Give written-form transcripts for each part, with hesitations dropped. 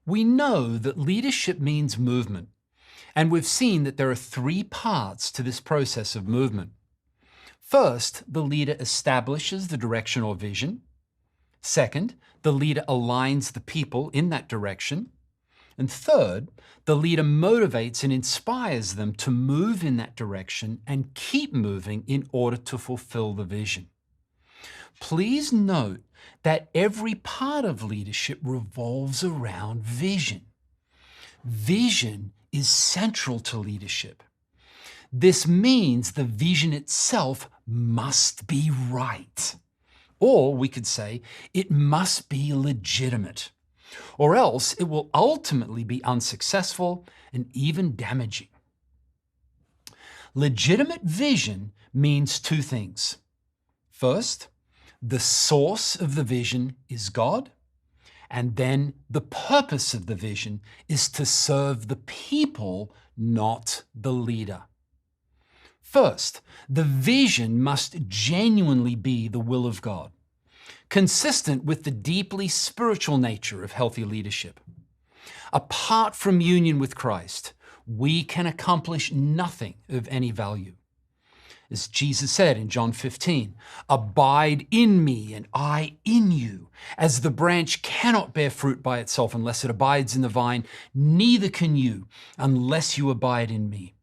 We know that leadership means movement, and we've seen that there are three parts to this process of movement. First, the leader establishes the direction or vision. Second, the leader aligns the people in that direction. And third, the leader motivates and inspires them to move in that direction and keep moving in order to fulfill the vision. Please note that every part of leadership revolves around vision. Vision is central to leadership. This means the vision itself must be right. Or we could say it must be legitimate, or else it will ultimately be unsuccessful and even damaging. Legitimate vision means two things. First, the source of the vision is God, and then the purpose of the vision is to serve the people, not the leader. First, the vision must genuinely be the will of God, consistent with the deeply spiritual nature of healthy leadership. Apart from union with Christ, we can accomplish nothing of any value. As Jesus said in John 15, "Abide in me and I in you. As the branch cannot bear fruit by itself unless it abides in the vine, neither can you unless you abide in me.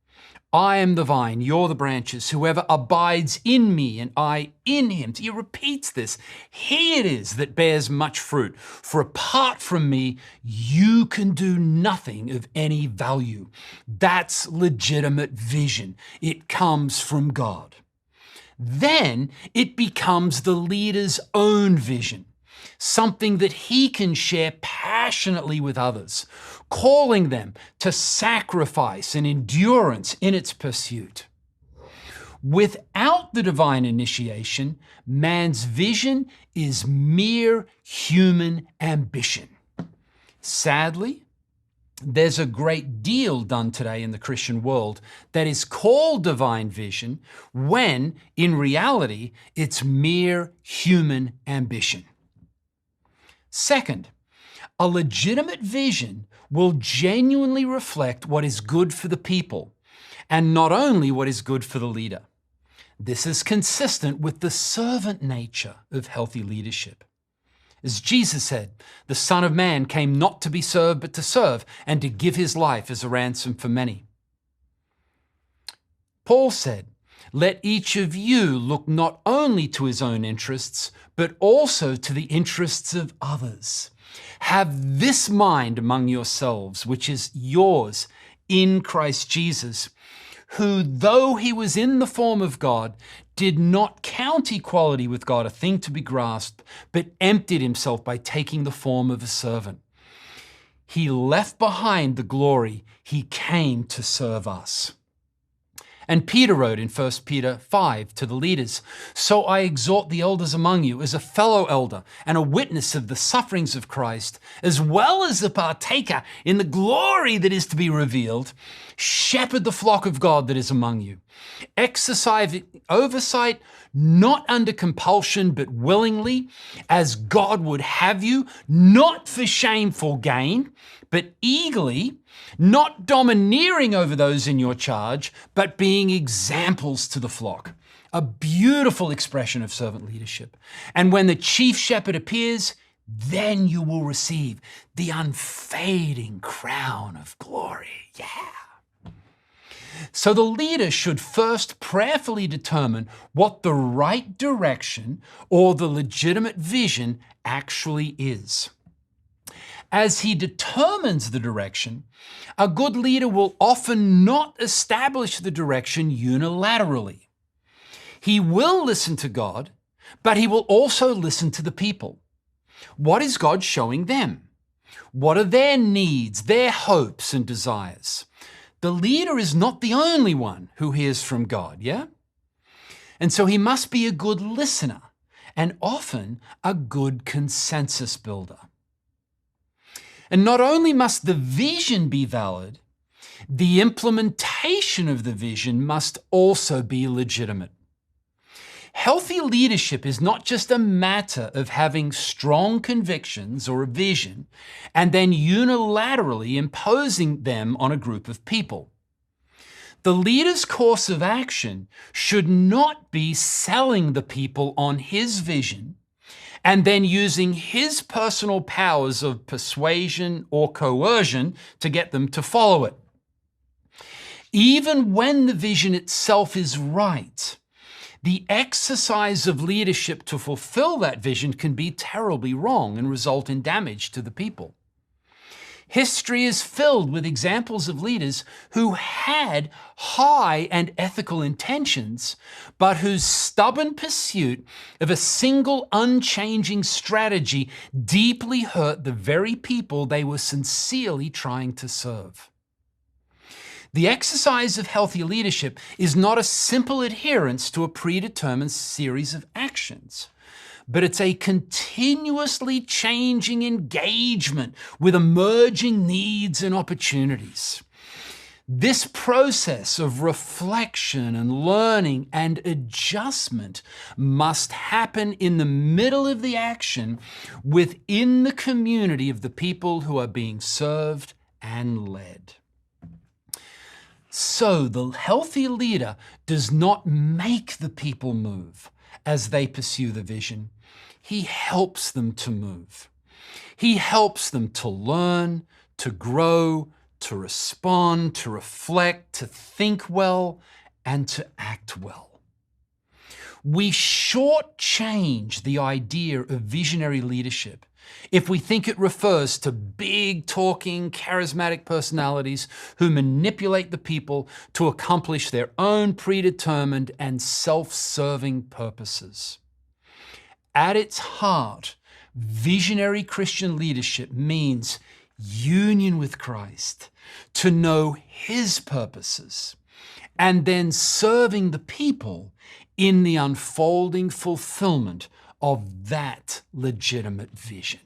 I am the vine, you're the branches. Whoever abides in me and I in him." He repeats this. "He it is that bears much fruit. For apart from me, you can do nothing of any value." That's legitimate vision. It comes from God. Then it becomes the leader's own vision, something that he can share passionately with others, calling them to sacrifice and endurance in its pursuit. Without the divine initiation, man's vision is mere human ambition. Sadly, there's a great deal done today in the Christian world that is called divine vision when, in reality, it's mere human ambition. Second, a legitimate vision will genuinely reflect what is good for the people, and not only what is good for the leader. This is consistent with the servant nature of healthy leadership. As Jesus said, "The Son of Man came not to be served, but to serve, and to give his life as a ransom for many." Paul said, "Let each of you look not only to his own interests, but also to the interests of others. Have this mind among yourselves, which is yours in Christ Jesus, who, though he was in the form of God, did not count equality with God a thing to be grasped, but emptied himself by taking the form of a servant. He left behind the glory. He came to serve us." And Peter wrote in 1 Peter 5 to the leaders, "So I exhort the elders among you as a fellow elder and a witness of the sufferings of Christ, as well as a partaker in the glory that is to be revealed. Shepherd the flock of God that is among you. Exercise oversight, not under compulsion, but willingly, as God would have you, not for shameful gain, but eagerly, not domineering over those in your charge, but being examples to the flock." A beautiful expression of servant leadership. "And when the chief shepherd appears, then you will receive the unfading crown of glory." Yeah. So the leader should first prayerfully determine what the right direction or the legitimate vision actually is. As he determines the direction, a good leader will often not establish the direction unilaterally. He will listen to God, but he will also listen to the people. What is God showing them? What are their needs, their hopes and desires? The leader is not the only one who hears from God, yeah? And so he must be a good listener and often a good consensus builder. And not only must the vision be valid, the implementation of the vision must also be legitimate. Healthy leadership is not just a matter of having strong convictions or a vision and then unilaterally imposing them on a group of people. The leader's course of action should not be selling the people on his vision and then using his personal powers of persuasion or coercion to get them to follow it. Even when the vision itself is right, the exercise of leadership to fulfill that vision can be terribly wrong and result in damage to the people. History is filled with examples of leaders who had high and ethical intentions, but whose stubborn pursuit of a single unchanging strategy deeply hurt the very people they were sincerely trying to serve. The exercise of healthy leadership is not a simple adherence to a predetermined series of actions, but it's a continuously changing engagement with emerging needs and opportunities. This process of reflection and learning and adjustment must happen in the middle of the action within the community of the people who are being served and led. So the healthy leader does not make the people move as they pursue the vision. He helps them to move. He helps them to learn, to grow, to respond, to reflect, to think well, and to act well. We shortchange the idea of visionary leadership if we think it refers to big talking, charismatic personalities who manipulate the people to accomplish their own predetermined and self-serving purposes. At its heart, visionary Christian leadership means union with Christ, to know His purposes, and then serving the people in the unfolding fulfillment of that legitimate vision.